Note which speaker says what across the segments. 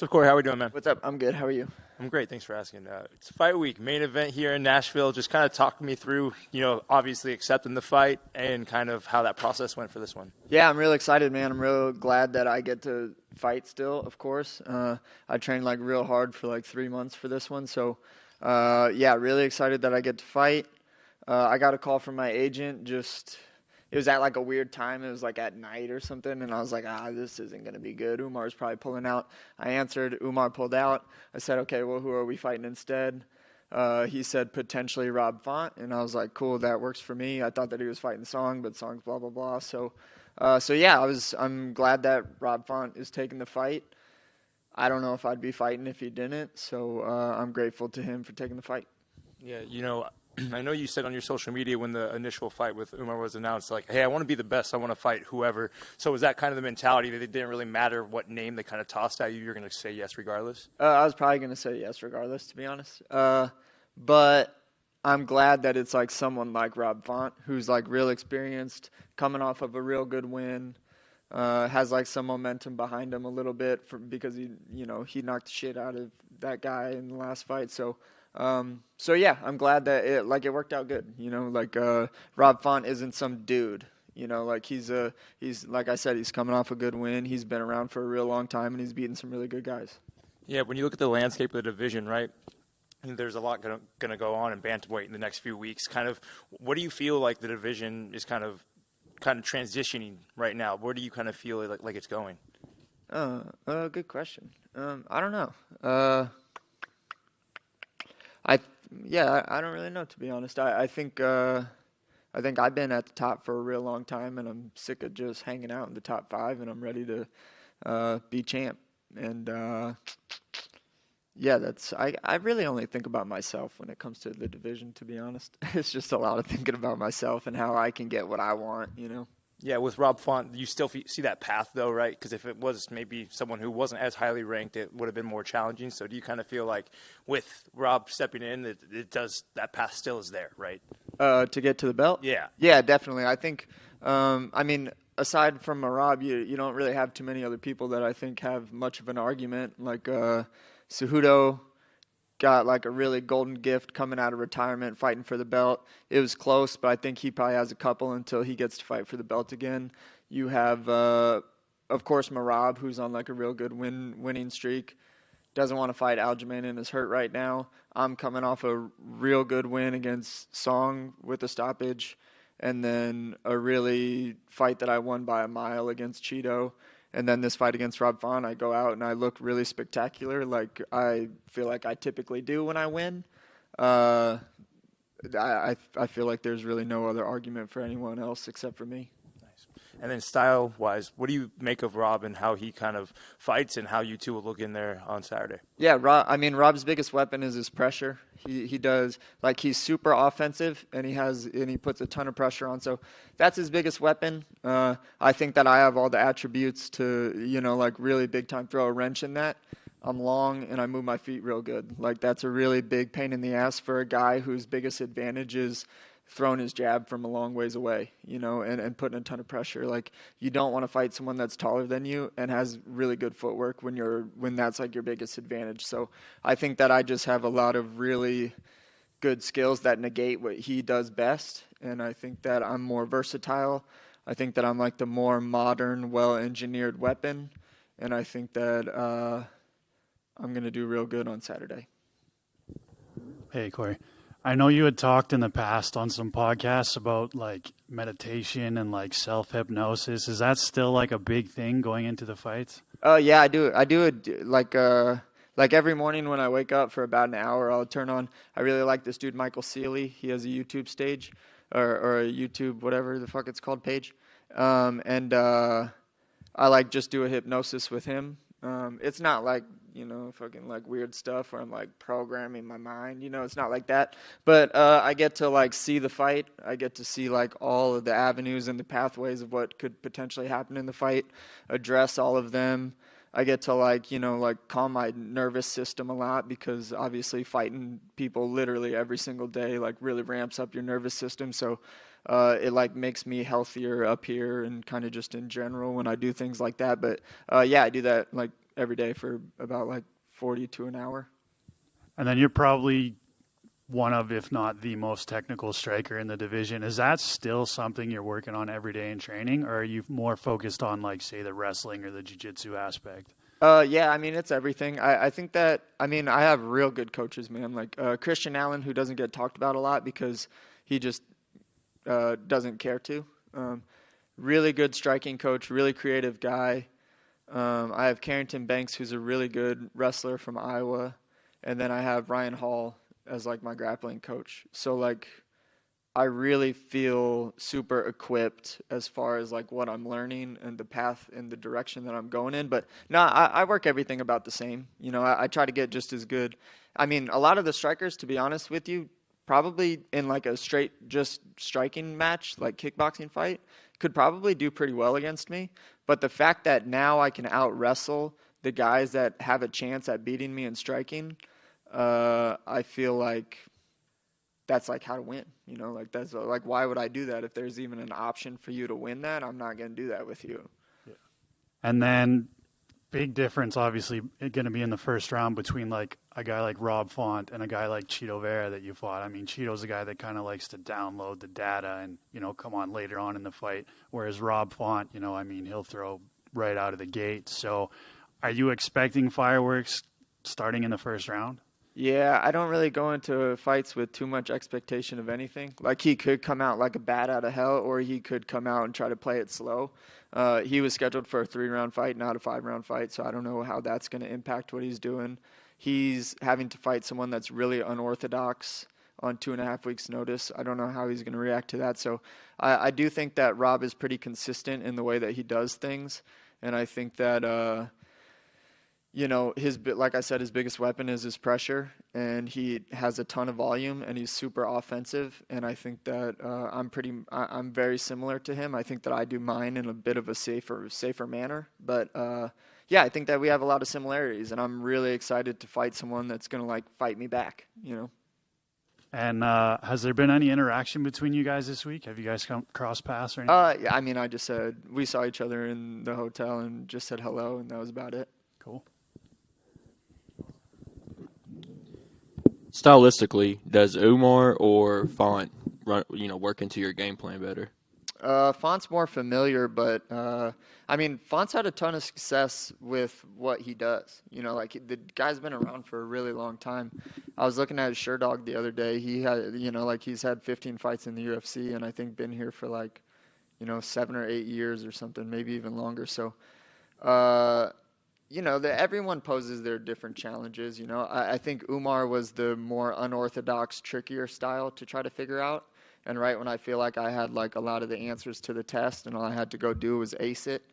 Speaker 1: So, Cory, how are we doing, man?
Speaker 2: What's up? I'm good. How are you?
Speaker 1: I'm great. Thanks for asking. It's fight week, main event here in Nashville. Just kind of talk me through, obviously accepting the fight and kind of how that process went for this one.
Speaker 2: Yeah, I'm real excited, man. I'm real glad that I get to fight still, of course. I trained real hard for 3 months for this one. So, yeah, really excited that I get to fight. I got a call from my agent it was at a weird time. It was at night or something, and I was like, this isn't going to be good. Umar's probably pulling out. I answered. Umar pulled out. I said, okay, well, who are we fighting instead? He said potentially Rob Font, and I was like, cool, that works for me. I thought that he was fighting Song, but Song's blah, blah, blah. So yeah, I'm glad that Rob Font is taking the fight. I don't know if I'd be fighting if he didn't, so I'm grateful to him for taking the fight.
Speaker 1: Yeah, I know you said on your social media when the initial fight with Umar was announced, hey, I want to be the best. I want to fight whoever. So was that kind of the mentality that it didn't really matter what name they kind of tossed at you? You're going to say yes regardless?
Speaker 2: I was probably going to say yes regardless, to be honest. But I'm glad that it's someone like Rob Font, who's real experienced, coming off of a real good win, has some momentum behind him a little bit because he knocked the shit out of that guy in the last fight. So yeah, I'm glad that it worked out good. Rob Font isn't some dude. He's like I said, he's coming off a good win. He's been around for a real long time, and he's beaten some really good guys.
Speaker 1: Yeah, when you look at the landscape of the division, right? And there's a lot going to go on in bantamweight in the next few weeks. Kind of, what do you feel like the division is kind of transitioning right now? Where do you kind of feel like it's going?
Speaker 2: Good question. I don't know. I don't really know, to be honest. I think I've been at the top for a real long time, and I'm sick of just hanging out in the top 5, and I'm ready to be champ. And yeah, I really only think about myself when it comes to the division, to be honest. It's just a lot of thinking about myself and how I can get what I want,
Speaker 1: Yeah, with Rob Font, you still see that path, though, right? Because if it was maybe someone who wasn't as highly ranked, it would have been more challenging. So do you kind of feel like with Rob stepping in, that path still is there, right?
Speaker 2: To get to the belt?
Speaker 1: Yeah.
Speaker 2: Yeah, definitely. I think, aside from Rob, you don't really have too many other people that I think have much of an argument. Cejudo got a really golden gift coming out of retirement, fighting for the belt. It was close, but I think he probably has a couple until he gets to fight for the belt again. You have, of course, Merab, who's on a real good winning streak. Doesn't want to fight Aljamain and is hurt right now. I'm coming off a real good win against Song with a stoppage, and then a really fight that I won by a mile against Cheeto. And then this fight against Rob Font, I go out and I look really spectacular, like I feel like I typically do when I win. I feel like there's really no other argument for anyone else except for me.
Speaker 1: Nice. And then style-wise, what do you make of Rob and how he kind of fights and how you two will look in there on Saturday?
Speaker 2: Yeah, Rob's biggest weapon is his pressure. He does, he's super offensive, and he puts a ton of pressure on. So that's his biggest weapon. I think that I have all the attributes to, really big time throw a wrench in that. I'm long and I move my feet real good. That's a really big pain in the ass for a guy whose biggest advantage is throwing his jab from a long ways away, and putting a ton of pressure. You don't want to fight someone that's taller than you and has really good footwork when that's your biggest advantage. So I think that I just have a lot of really good skills that negate what he does best. And I think that I'm more versatile. I think that I'm the more modern, well-engineered weapon. And I think that I'm going to do real good on Saturday.
Speaker 3: Hey, Cory. I know you had talked in the past on some podcasts about meditation and self-hypnosis. Is that still a big thing going into the fights?
Speaker 2: Yeah, I do. I do it every morning when I wake up for about an hour. I'll turn on. I really like this dude Michael Sealy. He has a YouTube stage or a YouTube whatever the fuck it's called page, and I just do a hypnosis with him. It's not fucking weird stuff where I'm programming my mind, it's not like that. But I get to see the fight. I get to see all of the avenues and the pathways of what could potentially happen in the fight, address all of them. I get to calm my nervous system a lot because obviously fighting people literally every single day really ramps up your nervous system. So it makes me healthier up here and kind of just in general when I do things like that. But yeah, I do that every day for about like 40 to an hour.
Speaker 3: And then you're probably one of, if not the most technical striker in the division. Is that still something you're working on every day in training, or are you more focused on, like, say, the wrestling or the jiu-jitsu aspect?
Speaker 2: Yeah, I mean, it's everything. I think that, I mean, I have real good coaches, man. Like Christian Allen, who doesn't get talked about a lot because he just doesn't care to. Really good striking coach, really creative guy. I have Carrington Banks, who's a really good wrestler from Iowa. And then I have Ryan Hall as like my grappling coach. So like I really feel super equipped as far as like what I'm learning and the path and the direction that I'm going in. But no, I work everything about the same. You know, I try to get just as good. I mean, a lot of the strikers, to be honest with you, probably in like a straight just striking match, like kickboxing fight, could probably do pretty well against me. But the fact that now I can out wrestle the guys that have a chance at beating me in striking, I feel like that's like how to win, you know, like that's like, why would I do that? If there's even an option for you to win that, I'm not going to do that with you.
Speaker 3: Yeah. And then big difference, obviously, going to be in the first round between like a guy like Rob Font and a guy like Cheeto Vera that you fought. I mean, Cheeto's a guy that kind of likes to download the data and, you know, come on later on in the fight. Whereas Rob Font, you know, I mean, he'll throw right out of the gate. So are you expecting fireworks starting in the first round?
Speaker 2: Yeah, I don't really go into fights with too much expectation of anything. Like he could come out like a bat out of hell, or he could come out and try to play it slow. He was scheduled for a 3-round fight, not a 5-round fight, so I don't know how that's going to impact what he's doing. He's having to fight someone that's really unorthodox on 2.5 weeks' notice. I don't know how he's going to react to that. So I do think that Rob is pretty consistent in the way that he does things, and I think that you know, like I said, his biggest weapon is his pressure, and he has a ton of volume, and he's super offensive. And I think that I'm very similar to him. I think that I do mine in a bit of a safer manner. But yeah, I think that we have a lot of similarities, and I'm really excited to fight someone that's gonna like fight me back. You know.
Speaker 3: And has there been any interaction between you guys this week? Have you guys come cross paths or anything?
Speaker 2: Yeah, I mean, I just said we saw each other in the hotel and just said hello, and that was about it.
Speaker 3: Cool.
Speaker 4: Stylistically, does Umar or Font work into your game plan better?
Speaker 2: Font's more familiar, but I mean, Font's had a ton of success with what he does. You know, like the guy's been around for a really long time. I was looking at his Sherdog the other day. He had, you know, like he's had 15 fights in the UFC, and I think been here for like, you know, 7 or 8 years or something, maybe even longer. So, you know, everyone poses their different challenges. You know, I think Umar was the more unorthodox, trickier style to try to figure out. And right when I feel like I had like a lot of the answers to the test and all I had to go do was ace it,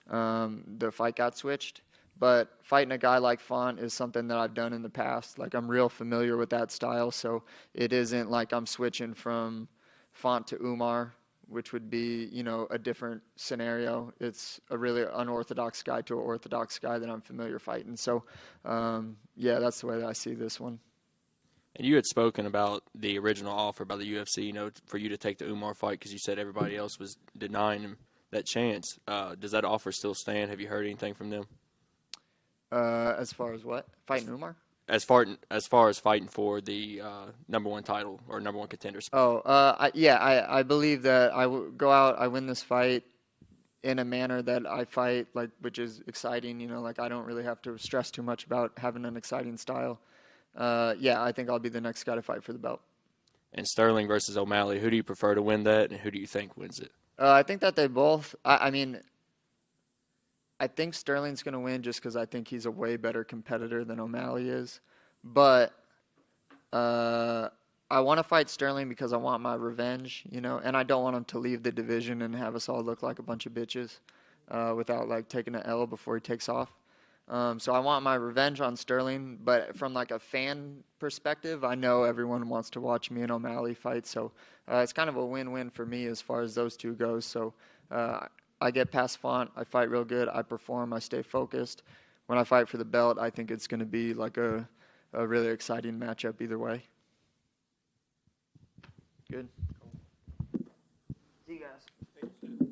Speaker 2: the fight got switched. But fighting a guy like Font is something that I've done in the past. Like I'm real familiar with that style, so it isn't like I'm switching from Font to Umar, which would be, you know, a different scenario. It's a really unorthodox guy to an orthodox guy that I'm familiar fighting. So, yeah, that's the way that I see this one.
Speaker 4: And you had spoken about the original offer by the UFC, you know, for you to take the Umar fight because you said everybody else was denying him that chance. Does that offer still stand? Have you heard anything from them?
Speaker 2: As far as what? Fighting Umar?
Speaker 4: As far as fighting for the number one title or number one contender spot.
Speaker 2: I believe that I go out, I win this fight in a manner that I fight, like, which is exciting. You know, like I don't really have to stress too much about having an exciting style. Yeah, I think I'll be the next guy to fight for the belt.
Speaker 4: And Sterling versus O'Malley, who do you prefer to win that, and who do you think wins it?
Speaker 2: I think that they both. I mean, I think Sterling's going to win just because I think he's a way better competitor than O'Malley is. But I want to fight Sterling because I want my revenge, you know, and I don't want him to leave the division and have us all look like a bunch of bitches without like taking an L before he takes off. So I want my revenge on Sterling, but from like a fan perspective, I know everyone wants to watch me and O'Malley fight. So it's kind of a win-win for me as far as those two goes. So I get past Font, I fight real good, I perform, I stay focused. When I fight for the belt, I think it's going to be like a really exciting matchup either way. Good. See you guys.